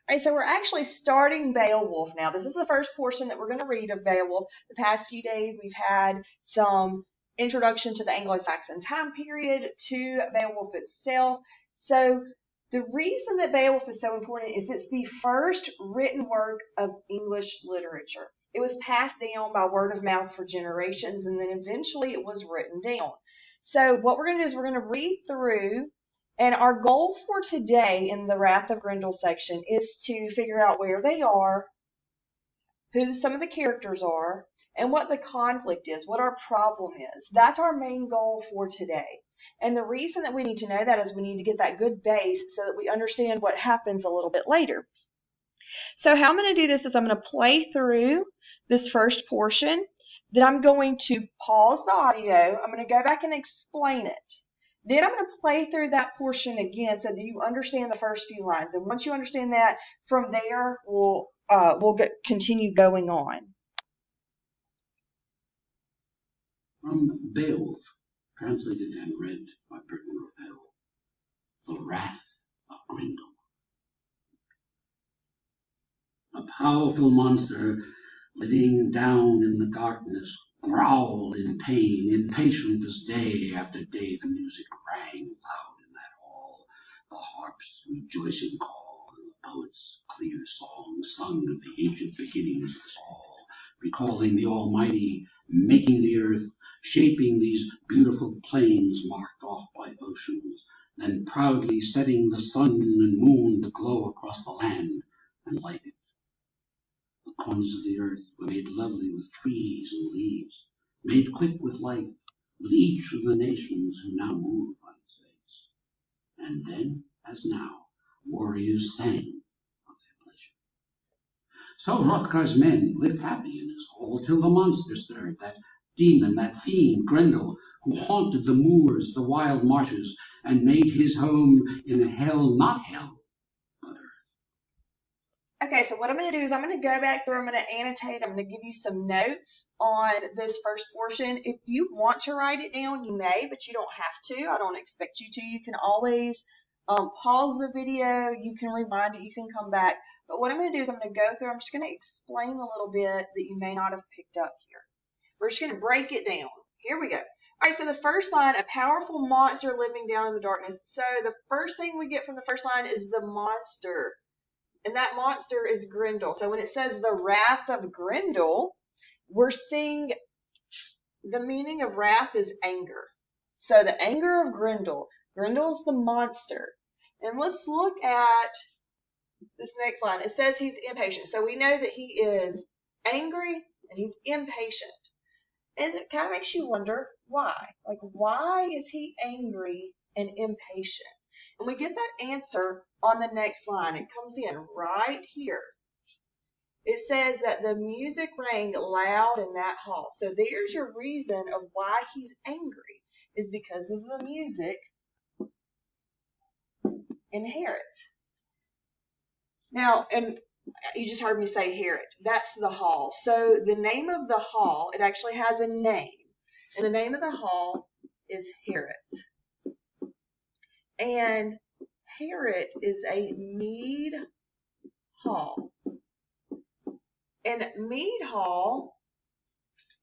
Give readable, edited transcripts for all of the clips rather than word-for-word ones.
All right, so we're actually starting Beowulf now. This is the first portion that we're going to read of Beowulf. The past few days, we've had some introduction to the Anglo-Saxon time period, to Beowulf itself. So the reason that Beowulf is so important is it's the first written work of English literature. It was passed down by word of mouth for generations, and then eventually it was written down. So what we're going to do is we're going to read through, and our goal for today in the Wrath of Grendel section is to figure out where they are, who some of the characters are, and what the conflict is, what our problem is. That's our main goal for today. And the reason that we need to know that is we need to get that good base so that we understand what happens a little bit later. So how I'm going to do this is I'm going to play through this first portion. Then I'm going to pause the audio. I'm going to go back and explain it. Then I'm going to play through that portion again so that you understand the first few lines. And once you understand that, from there, we'll continue going on. From Beowulf, translated and read by Burton Raphael. The Wrath of Grendel. A powerful monster, living down in the darkness, growled in pain, impatient as day after day the music rang loud in that hall, the harp's rejoicing call, and the poet's clear song sung of the ancient beginnings of us all, recalling the Almighty, making the earth, shaping these beautiful plains marked off by oceans, then proudly setting the sun and moon to glow across the land and light it. The corners of the earth were made lovely with trees and leaves, made quick with life, with each of the nations who now move on its face. And then, as now, warriors sang of their pleasure. So Hrothgar's men lived happy in his hall till the monster stirred, that demon, that fiend, Grendel, who haunted the moors, the wild marshes, and made his home in a hell not hell, but earth. Okay, so what I'm going to do is I'm going to go back through, I'm going to annotate, I'm going to give you some notes on this first portion. If you want to write it down, you may, but you don't have to. I don't expect you to. You can always pause the video, you can rewind it, you can come back. But what I'm going to do is I'm going to go through, I'm just going to explain a little bit that you may not have picked up here. We're just going to break it down. Here we go. All right, so the first line, a powerful monster living down in the darkness. So the first thing we get from the first line is the monster. And that monster is Grendel. So when it says the wrath of Grendel, we're seeing the meaning of wrath is anger. So the anger of Grendel. Grendel's the monster. And let's look at this next line. It says he's impatient. So we know that he is angry and he's impatient. And it kind of makes you wonder why. Like, why is he angry and impatient? And we get that answer on the next line. It comes in right here. It says that the music rang loud in that hall. So there's your reason of why he's angry, is because of the music in Herod. Now, and you just heard me say Herod. That's the hall. So the name of the hall, it actually has a name. And the name of the hall is Herod. And Herod is a mead hall. And mead hall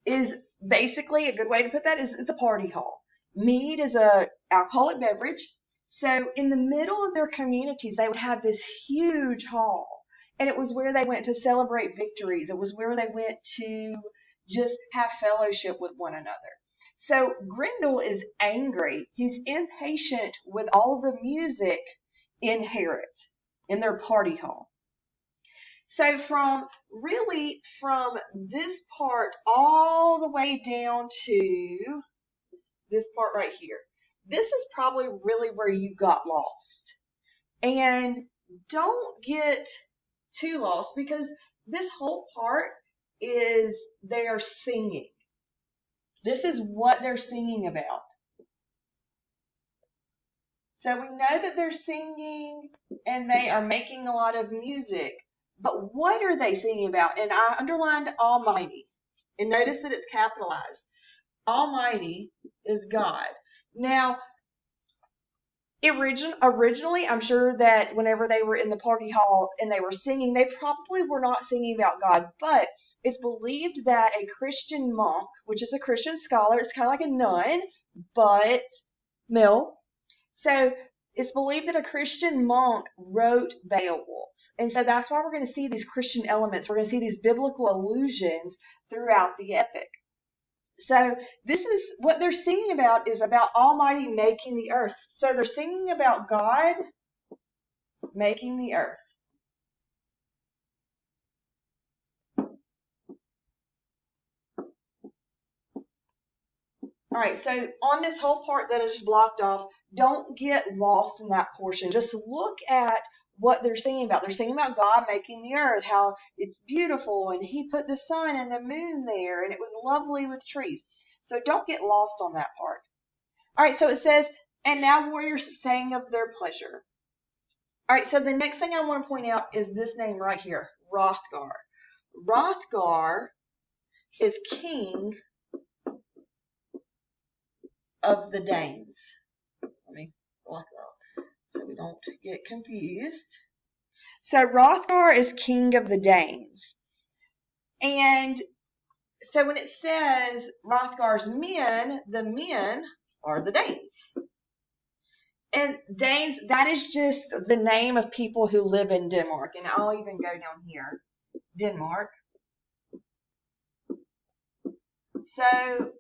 is basically, a good way to put that is it's a party hall. Mead is a alcoholic beverage. So in the middle of their communities, they would have this huge hall. And it was where they went to celebrate victories. It was where they went to just have fellowship with one another. So Grendel is angry. He's impatient with all the music in Herod, in their party hall. So from this part all the way down to this part right here, this is probably really where you got lost. And don't get too lost, because this whole part is they are singing. This is what they're singing about. So we know that they're singing and they are making a lot of music. But what are they singing about? And I underlined Almighty. And notice that it's capitalized. Almighty is God. Now, Originally, I'm sure that whenever they were in the party hall and they were singing, they probably were not singing about God, but it's believed that a Christian monk, which is a Christian scholar, it's kind of like a nun, but male. So it's believed that a Christian monk wrote Beowulf. And so that's why we're going to see these Christian elements. We're going to see these biblical allusions throughout the epic. So this is what they're singing about, is about Almighty making the earth. So they're singing about God making the earth. All right, so on this whole part that I just blocked off, don't get lost in that portion. Just look at what they're singing about. They're singing about God making the earth, how it's beautiful, and He put the sun and the moon there, and it was lovely with trees. So don't get lost on that part. All right, so it says, and now warriors sang of their pleasure. All right, so the next thing I want to point out is this name right here, Hrothgar. Hrothgar is king of the Danes. Let me block that out so we don't get confused. So Hrothgar is king of the Danes. And so when it says Hrothgar's men, the men are the Danes. And Danes, that is just the name of people who live in Denmark. And I'll even go down here, Denmark. So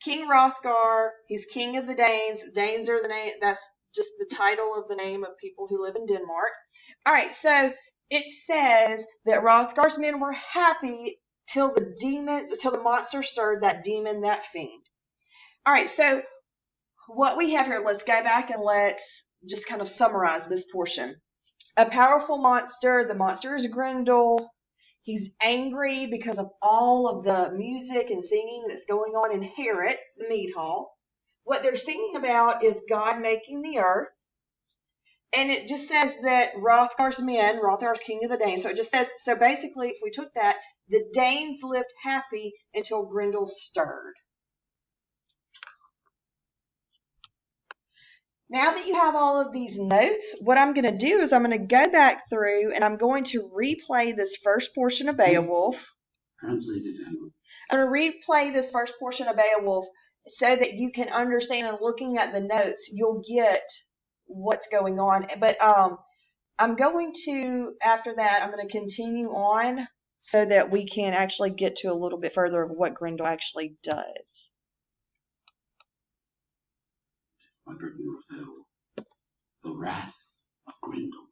King Hrothgar, he's king of the Danes. Danes are the name, that's just the title of the name of people who live in Denmark. All right, so it says that Hrothgar's men were happy till the monster stirred, that demon, that fiend. All right, so what we have here, let's go back and let's just kind of summarize this portion. A powerful monster, the monster is Grendel. He's angry because of all of the music and singing that's going on in Harrod, the mead hall. What they're singing about is God making the earth. And it just says that Hrothgar's men, Hrothgar's king of the Danes. So it just says, so basically, if we took that, the Danes lived happy until Grendel stirred. Now that you have all of these notes, what I'm going to do is I'm going to go back through and I'm going to replay this first portion of Beowulf. Translated. I'm going to replay this first portion of Beowulf so that you can understand, and looking at the notes, you'll get what's going on. But I'm going to, after that, I'm going to continue on so that we can actually get to a little bit further of what Grendel actually does. The Wrath of Grendel.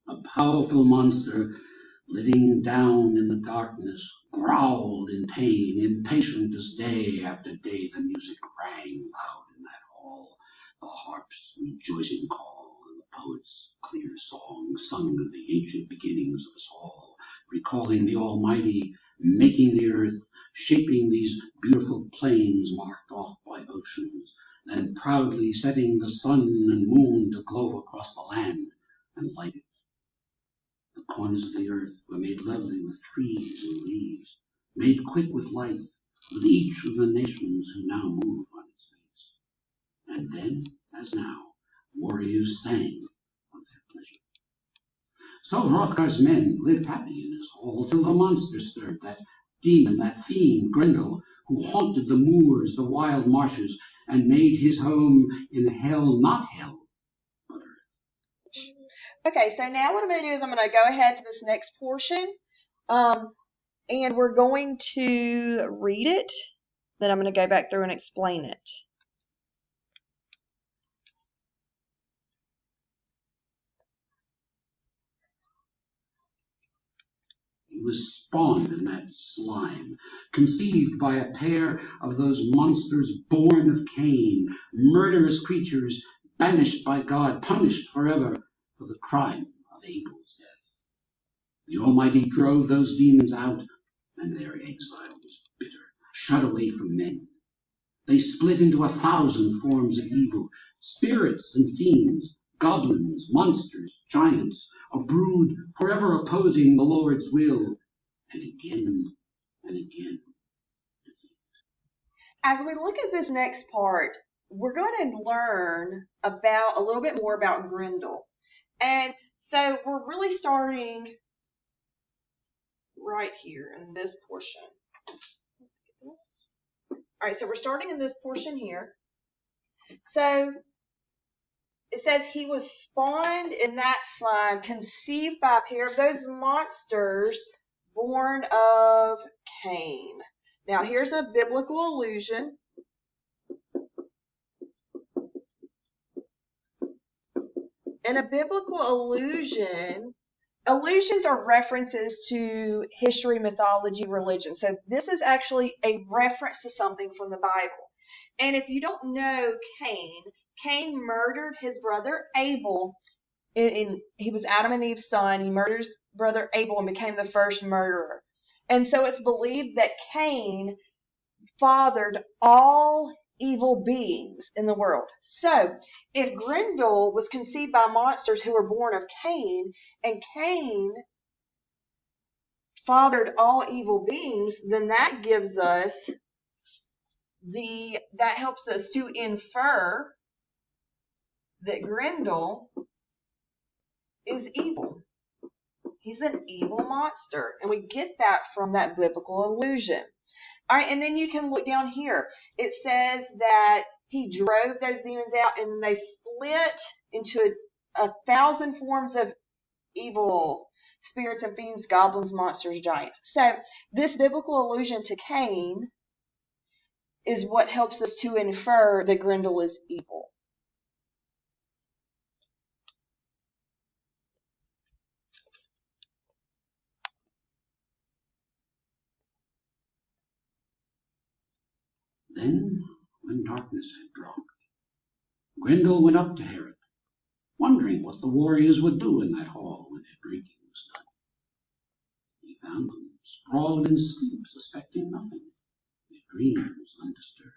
A powerful monster, living down in the darkness, growled in pain, impatient as day after day the music rang loud in that hall, the harp's rejoicing call, and the poet's clear song sung of the ancient beginnings of us all, recalling the Almighty making the earth, shaping these beautiful plains marked off by oceans, then proudly setting the sun and moon to glow across the land and light it. The corners of the earth were made lovely with trees and leaves, made quick with life, with each of the nations who now move on its face. And then, as now, warriors sang of their pleasure. So Hrothgar's men lived happy in his hall till the monster stirred, that demon, that fiend, Grendel, who haunted the moors, the wild marshes, and made his home in hell, not hell, but earth. Okay, so now what I'm going to do is I'm going to go ahead to this next portion, and we're going to read it. Then I'm going to go back through and explain it. He was spawned in that slime, conceived by a pair of those monsters born of Cain, murderous creatures, banished by God, punished forever for the crime of Abel's death. The Almighty drove those demons out, and their exile was bitter, shut away from men. They split into 1,000 forms of evil, spirits and fiends, goblins, monsters, giants, a brood forever opposing the Lord's will, and again and again. As we look at this next part, we're going to learn about a little bit more about Grendel. And so we're really starting right here in this portion. All right, so we're starting in this portion here. So it says he was spawned in that slime, conceived by a pair of those monsters born of Cain. Now, here's a biblical allusion. And a biblical allusions are references to history, mythology, religion. So this is actually a reference to something from the Bible. And if you don't know Cain murdered his brother Abel. He was Adam and Eve's son. He murdered his brother Abel and became the first murderer. And so it's believed that Cain fathered all evil beings in the world. So if Grendel was conceived by monsters who were born of Cain, and Cain fathered all evil beings, then that gives us that helps us to infer that Grendel is evil. He's an evil monster. And we get that from that biblical allusion. All right, and then you can look down here. It says that he drove those demons out and they split into 1,000 forms of evil spirits and fiends, goblins, monsters, giants. So this biblical allusion to Cain is what helps us to infer that Grendel is evil. Then, when darkness had dropped, Grendel went up to Herod, wondering what the warriors would do in that hall when their drinking was done. He found them sprawled in sleep, suspecting nothing, their dreams undisturbed.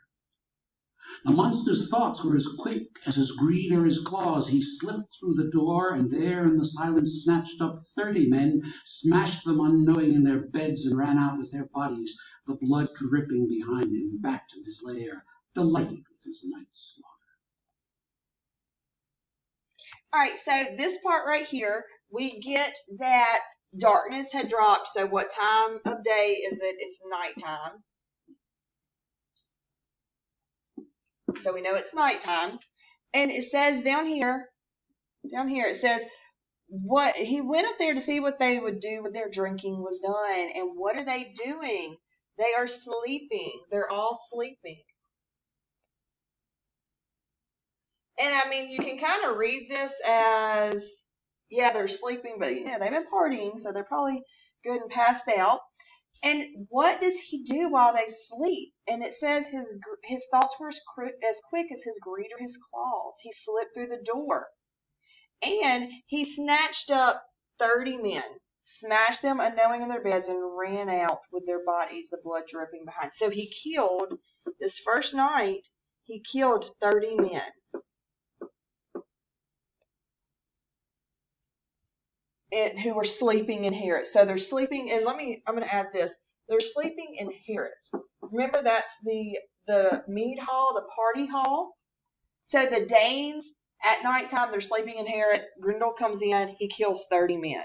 The monster's thoughts were as quick as his greed or his claws. He slipped through the door, and there in the silence snatched up 30 men, smashed them unknowing in their beds, and ran out with their bodies, the blood dripping behind him, back to his lair, delighted with his night's slaughter. All right, so this part right here, we get that darkness had dropped. So what time of day is it? It's nighttime. So we know it's nighttime. And it says down here, it says, what he went up there to see what they would do when their drinking was done. And what are they doing? They are sleeping. They're all sleeping. And I mean, you can kind of read this as, yeah, they're sleeping, but you know, they've been partying, so they're probably good and passed out. And what does he do while they sleep? And it says his thoughts were as quick as his greed or his claws. He slipped through the door. And he snatched up 30 men, smashed them unknowing in their beds, and ran out with their bodies, the blood dripping behind. So he killed, this first night, he killed 30 men. Who were sleeping in Herod. So they're sleeping, and I'm going to add this. They're sleeping in Herod. Remember, that's the mead hall, the party hall. So the Danes, at nighttime, they're sleeping in Herod. Grendel comes in, he kills 30 men.